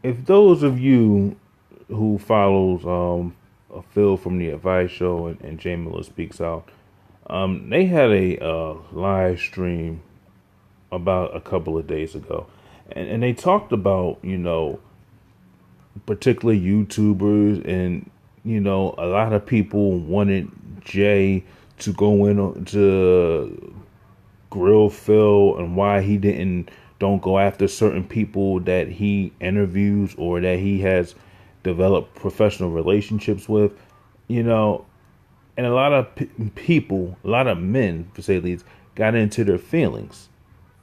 if those of you who follows Phil from the Advice Show and Jay Miller Speaks Out, they had a live stream about a couple of days ago, and they talked about particularly YouTubers and a lot of people wanted Jay to go in to grill Phil and why he didn't don't go after certain people that he interviews or that he has developed professional relationships with, you know, and a lot of people, a lot of men, to say the least, got into their feelings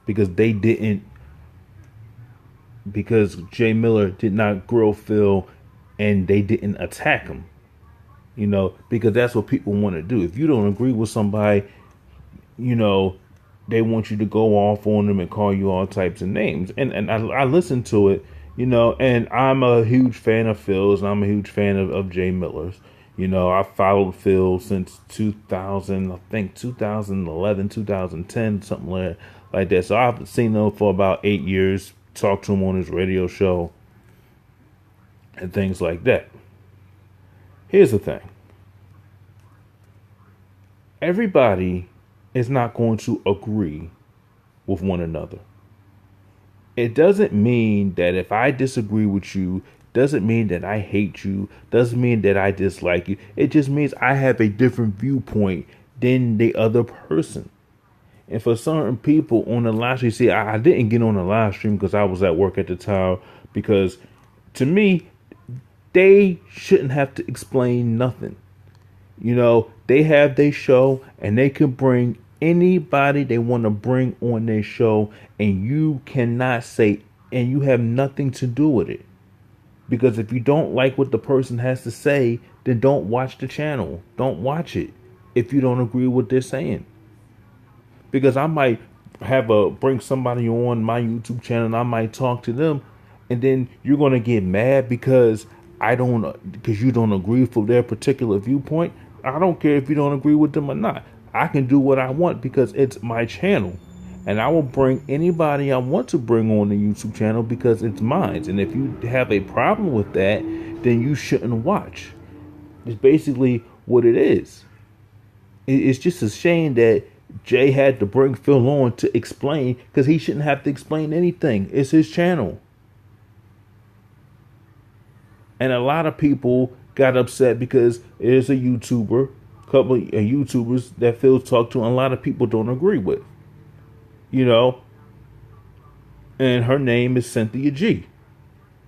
because they didn't because Jay Miller did not grill Phil and they didn't attack him, because that's what people want to do. If you don't agree with somebody, you know, they want you to go off on them and call you all types of names. And I listen to it, and I'm a huge fan of Phil's and I'm a huge fan of Jay Miller's. I followed Phil since 2000, I think 2011, 2010, something like that. So I've seen him for about 8 years, talked to him on his radio show and things like that. Here's the thing. Everybody is not going to agree with one another. It doesn't mean that if I disagree with you, doesn't mean that I hate you, doesn't mean that I dislike you. It just means I have a different viewpoint than the other person. And for certain people on the live stream, see, I didn't get on the live stream because I was at work at the time, because to me, they shouldn't have to explain nothing. They have their show and they can bring anybody they want to bring on their show, and you cannot say, and you have nothing to do with it. Because if you don't like what the person has to say, then don't watch the channel. Don't watch it if you don't agree with what they're saying. Because I might bring somebody on my YouTube channel and I might talk to them, and then you're gonna get mad because you don't agree with their particular viewpoint. I don't care if you don't agree with them or not. I can do what I want because it's my channel. And I will bring anybody I want to bring on the YouTube channel because it's mine. And if you have a problem with that, then you shouldn't watch. It's basically what it is. It's just a shame that Jay had to bring Phil on to explain, because he shouldn't have to explain anything. It's his channel. And a lot of people got upset because there's a couple of YouTubers that Phil talked to, and a lot of people don't agree with. And her name is Cynthia G.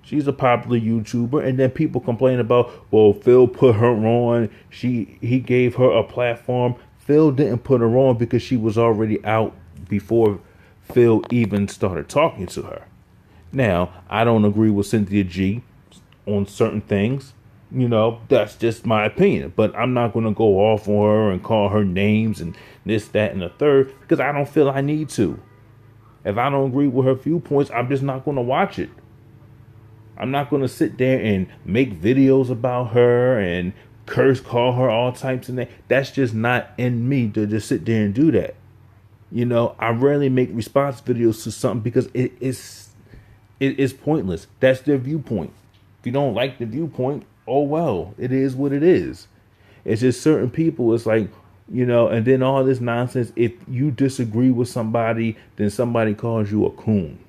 She's a popular YouTuber, and then people complain about, well, Phil put her on. He gave her a platform. Phil didn't put her on because she was already out before Phil even started talking to her. Now, I don't agree with Cynthia G on certain things. That's just my opinion. But I'm not going to go off on her and call her names and this, that, and the third, because I don't feel I need to. If I don't agree with her viewpoints, I'm just not going to watch it. I'm not going to sit there and make videos about her and call her all types of names. That's just not in me to just sit there and do that. I rarely make response videos to something because it is pointless. That's their viewpoint. If you don't like the viewpoint, oh well, it is what it is. It's just certain people, it's like, and then all this nonsense. If you disagree with somebody, then somebody calls you a coon.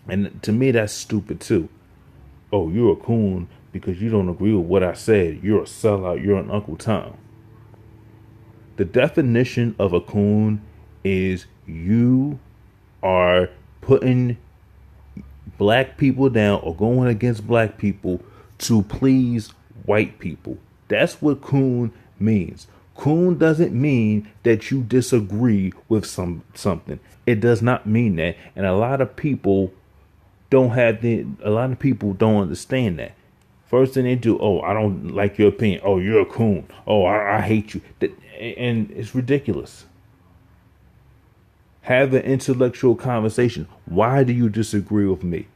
And to me, that's stupid too. Oh, you're a coon because you don't agree with what I said. You're a sellout. You're an Uncle Tom. The definition of a coon is you are putting black people down or going against black people to please white people. That's what coon means. Coon doesn't mean that you disagree with something. It does not mean that. And a lot of people don't understand that. First thing they do, oh, I don't like your opinion. Oh, you're a coon. Oh, I hate you. And it's ridiculous. Have an intellectual conversation. Why do you disagree with me?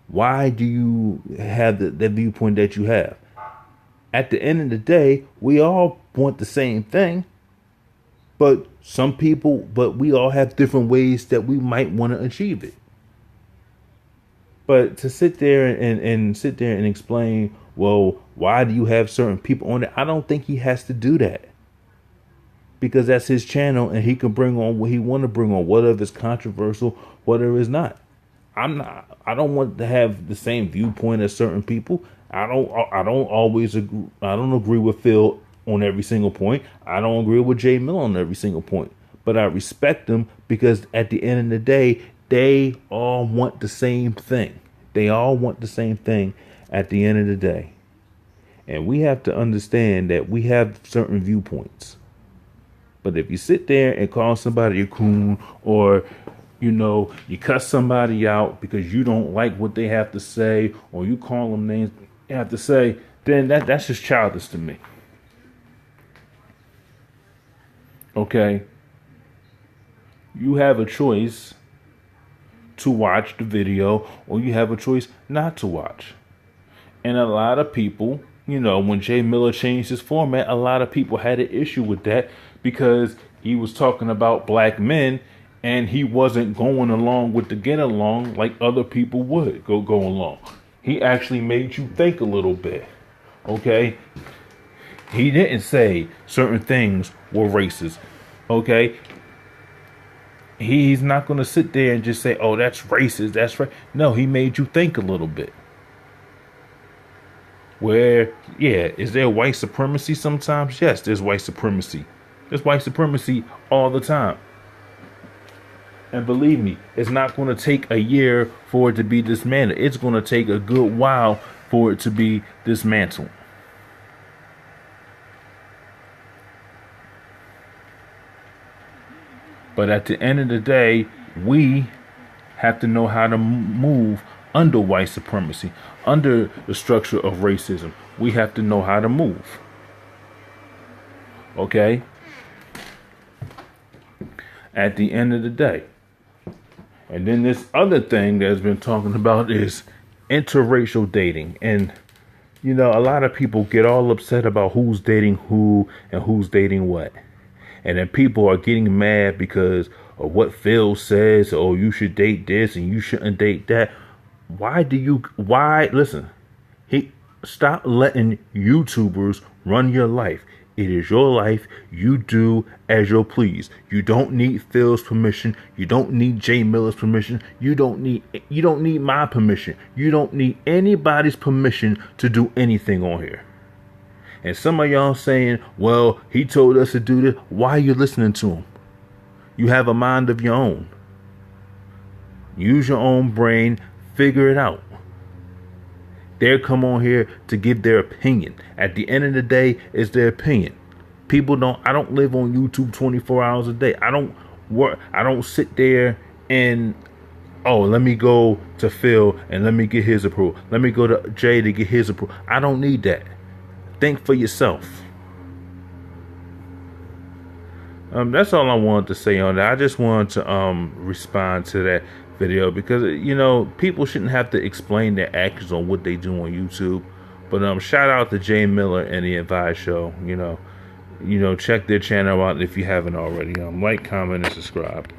Why do you have the viewpoint that you have? At the end of the day, we all want the same thing. But we all have different ways that we might want to achieve it. But to sit there and sit there and explain, well, why do you have certain people on it? I don't think he has to do that, because that's his channel and he can bring on what he want to bring on, whatever is controversial, whatever is not. I don't want to have the same viewpoint as certain people. I don't always agree. I don't agree with Phil on every single point. I don't agree with Jay Miller on every single point. But I respect them because at the end of the day, they all want the same thing. They all want the same thing at the end of the day. And we have to understand that we have certain viewpoints. But if you sit there and call somebody a coon, or you cuss somebody out because you don't like what they have to say, or you call them names they have to say, then that's just childish to me. Okay? You have a choice to watch the video, or you have a choice not to watch. And a lot of people, when Jay Miller changed his format, a lot of people had an issue with that because he was talking about black men and he wasn't going along with the get along like other people would go along. He actually made you think a little bit. Okay? He didn't say certain things were racist. Okay? He's not going to sit there and just say, oh, that's racist. That's right. No, he made you think a little bit. Where, yeah, is there white supremacy sometimes? Yes, there's white supremacy. There's white supremacy all the time. And believe me, it's not going to take a year for it to be dismantled. It's going to take a good while for it to be dismantled. But at the end of the day, we have to know how to move under white supremacy, under the structure of racism. We have to know how to move. Okay? At the end of the day. And then this other thing that's been talking about is interracial dating. And, a lot of people get all upset about who's dating who and who's dating what. And then people are getting mad because of what Phil says, oh, you should date this and you shouldn't date that. Listen, stop letting YouTubers run your life. It is your life. You do as you please. You don't need Phil's permission. You don't need Jay Miller's permission. You don't need my permission. You don't need anybody's permission to do anything on here. And some of y'all saying, well, he told us to do this. Why are you listening to him? You have a mind of your own. Use your own brain. Figure it out. They come on here to give their opinion. At the end of the day, it's their opinion. I don't live on YouTube 24 hours a day. I don't sit there and, let me go to Phil and let me get his approval. Let me go to Jay to get his approval. I don't need that. Think for yourself. That's all I wanted to say on that. I just wanted to respond to that video because people shouldn't have to explain their actions on what they do on YouTube. But shout out to Jay Miller and the Adviseshow. Check their channel out if you haven't already. Like, comment, and subscribe.